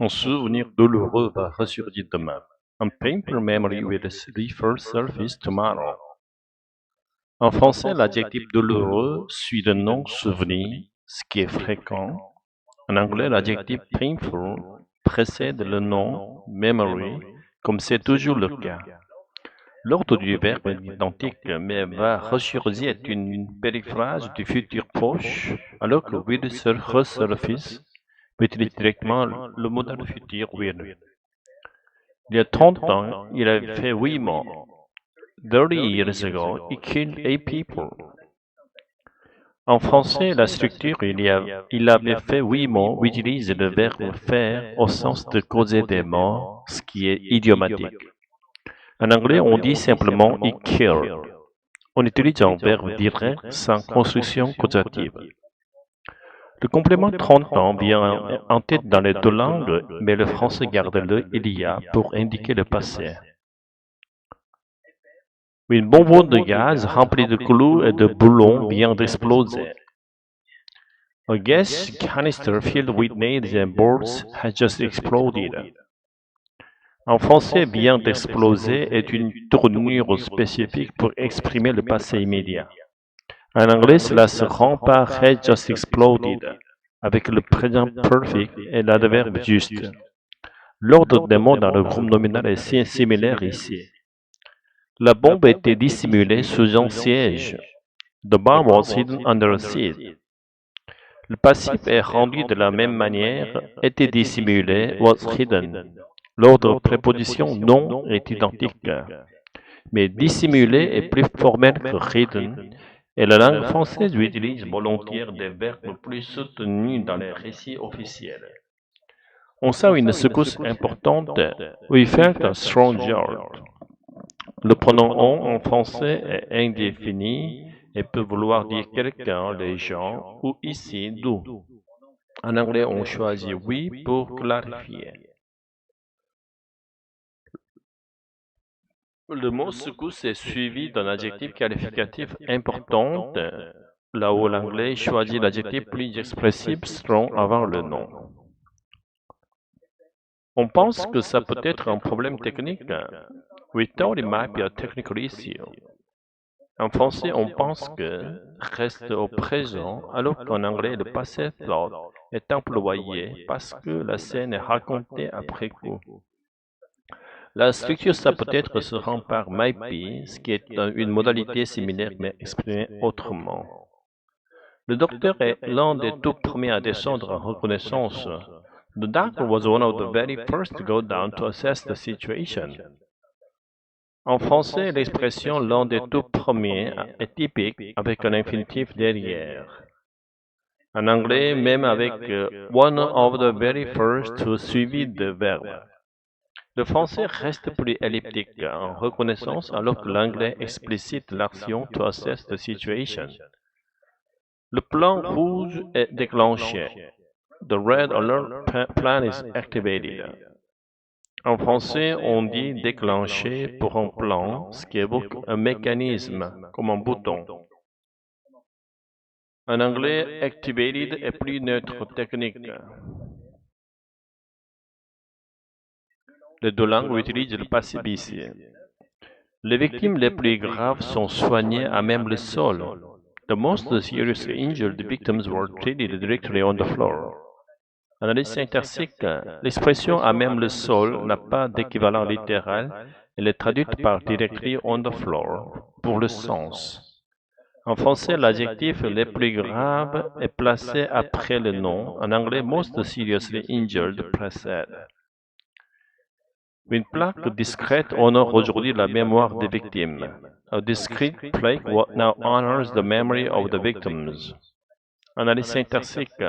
Un souvenir douloureux va ressurgir demain. A painful memory will resurface tomorrow. En français, l'adjectif douloureux suit le nom souvenir, ce qui est fréquent. En anglais, l'adjectif painful précède le nom memory, comme c'est toujours le cas. L'ordre du verbe est identique, mais va ressurgir est une périphrase du futur proche, alors que will resurface utilise directement le modal futur will. Il y a 30 ans, il avait fait 8 morts. 30 years ago, he killed 8 people. En français, la structure il avait fait 8 morts utilise le verbe faire au sens de causer des morts, ce qui est idiomatique. En anglais, on dit simplement he killed. On utilise un verbe direct sans construction causative. Le complément 30 ans vient en tête dans les deux langues, mais le français garde le il y a pour indiquer le passé. Une bonbonne de gaz remplie de clous et de boulons vient d'exploser. A gas canister filled with nails and bolts has just exploded. En français, vient d'exploser est une tournure spécifique pour exprimer le passé immédiat. En anglais, cela se rend par has just exploded, avec le présent perfect et l'adverbe juste. L'ordre des mots dans le groupe nominal est similaire ici. La bombe était dissimulée sous un siège. The bomb was hidden under a seat. Le passif est rendu de la même manière, était dissimulé, was hidden. L'ordre préposition non est identique, mais dissimulé est plus formel que hidden, et la langue française utilise volontiers des verbes plus soutenus dans les récits officiels. On sent une secousse importante. We felt a strong jolt. Le pronom on en français est indéfini et peut vouloir dire quelqu'un, les gens ou ici, d'où. En anglais, on choisit oui pour clarifier. Le mot secousse est suivi d'un adjectif qualificatif important, là où l'anglais choisit l'adjectif plus expressif strong avant le nom. On pense que ça peut être un problème technique. We thought it might be a technical issue. En français, on pense que reste au présent, alors qu'en anglais, le passé thought est employé parce que la scène est racontée après coup. La structure ça peut-être se rend par might be, ce qui est une modalité similaire mais exprimée autrement. Le docteur est l'un des tout premiers à descendre en reconnaissance. The doctor was one of the very first to go down to assess the situation. En français, l'expression l'un des tout premiers est typique avec un infinitif derrière. En anglais, même avec one of the very first suivi de verbe. Le français reste plus elliptique en reconnaissance alors que l'anglais explicite l'action to assess the situation. Le plan rouge est déclenché. The red alert plan is activated. En français, on dit déclencher pour un plan, ce qui évoque un mécanisme, comme un bouton. En anglais, activated est plus neutre technique. Les deux langues utilisent le passé ici. Les victimes les plus graves sont soignées à même le sol. The most seriously injured victims were treated directly on the floor. Analyse syntaxique, l'expression à même le sol n'a pas d'équivalent littéral, elle est traduite par directly on the floor pour le sens. En français, l'adjectif le plus grave est placé après le nom. En anglais, most seriously injured précède. Une plaque discrète honore aujourd'hui la mémoire des victimes. A discrete plaque now honors the memory of the victims. Analyse syntaxique.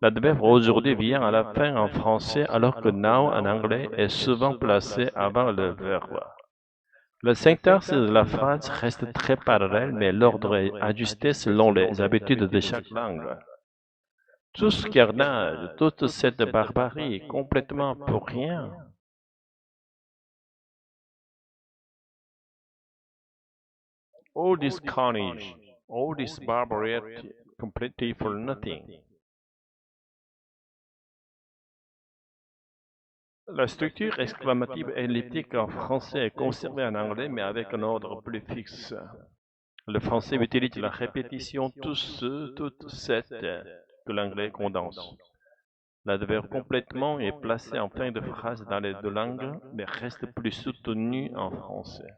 L'adverbe aujourd'hui vient à la fin en français alors que now en anglais est souvent placé avant le verbe. La syntaxe de la phrase reste très parallèle, mais l'ordre est ajusté selon les habitudes de chaque langue. Tout ce carnage, toute cette barbarie est complètement pour rien. All this carnage, all this barbarity, completely for nothing. La structure exclamative elliptique en français est conservée en anglais, mais avec un ordre plus fixe. Le français utilise la répétition tous, toutes, cette, que l'anglais condense. L'adverbe complètement est placé en fin de phrase dans les deux langues, mais reste plus soutenu en français.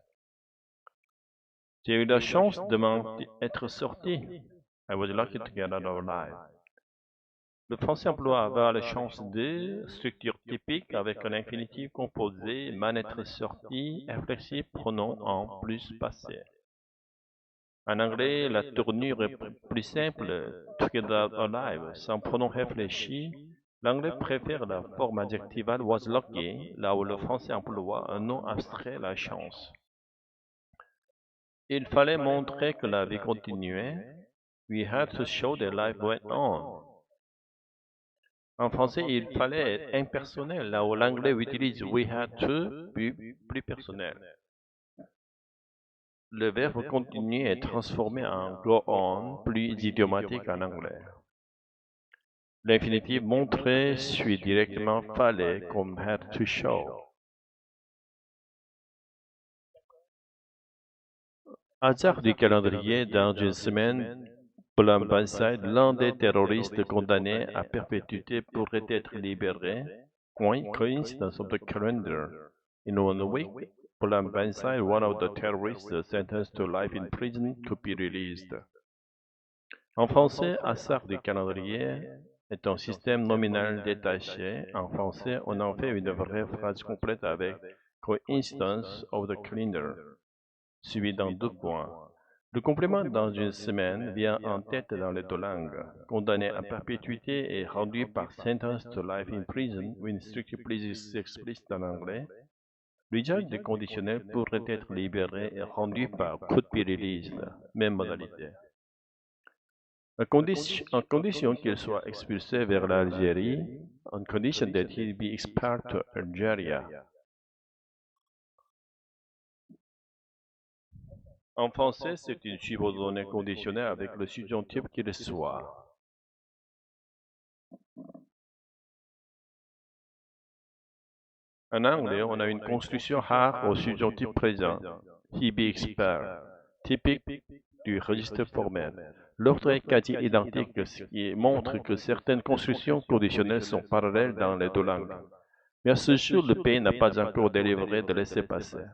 J'ai eu la chance de m'en être sorti. I was lucky to get out alive. Le français emploie avoir la chance de structure typique avec un infinitif composé, m'en être sorti, inflexible, pronom en plus passé. En anglais, la tournure est plus simple, to get out alive, sans pronom réfléchi. L'anglais préfère la forme adjectivale was lucky, là où le français emploie un nom abstrait, la chance. Il fallait montrer que la vie continuait. We had to show that life went on. En français, il fallait être impersonnel, là où l'anglais utilise we had to, plus personnel. Le verbe continuer est transformé en go on, plus idiomatique en anglais. L'infinitif montrer suit directement fallait comme had to show. Hasard du calendrier, dans une semaine, Paul Burnside, l'un des terroristes condamnés à perpétuité, pourrait être libéré. Coincidence of the calendar. In 1 week, Paul Burnside, one of the terrorists sentenced to life in prison, could be released. En français, hasard du calendrier est un système nominal détaché. En français, on en fait une vraie phrase complète avec coincidence of the calendar, suivi dans 2 points. Le complément dans une semaine vient en tête dans les deux langues. Condamné à perpétuité est rendu par sentence to life in prison, when structure plus explicite en anglais. L'usage du conditionnel pourrait être libéré et rendu par could be released, même modalité. En condition qu'il soit expulsé vers l'Algérie, on condition that he be expelled to Algeria. En français, c'est une subordonnée conditionnelle avec le subjonctif qu'il soit. En anglais, on a une construction rare au subjonctif présent, he be expelled, typique du registre formel. L'ordre est quasi identique, ce qui montre que certaines constructions conditionnelles sont parallèles dans les deux langues. Mais à ce jour, le pays n'a pas encore délivré de laissez-passer.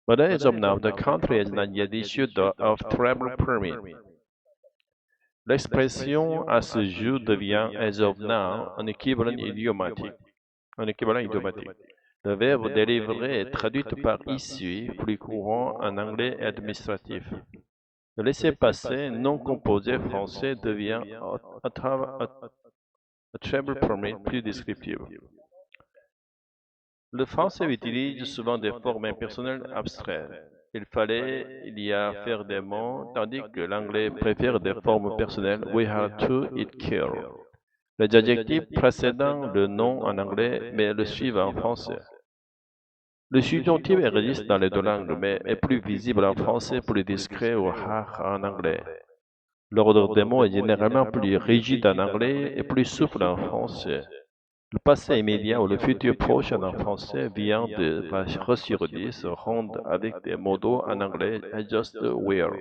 But as of now, the country has not yet issued of travel permit. L'expression à ce jour devient as of now un équivalent idiomatique. Le verbe délivrer est traduit par issu, plus courant en anglais administratif. Le laissez-passer non composé français devient a travel permit plus descriptif. Le français utilise souvent des formes impersonnelles abstraites. Il y a faire des mots, tandis que l'anglais préfère des formes personnelles. We had to eat kale. Les adjectifs précédant le nom en anglais, mais le suivent en français. Le subjonctif existe dans les deux langues, mais est plus visible en français, plus discret ou rare en anglais. L'ordre des mots est généralement plus rigide en anglais et plus souple en français. Le passé immédiat ou le futur proche en français vient de la reçure se rendre avec des mots en anglais, I just were.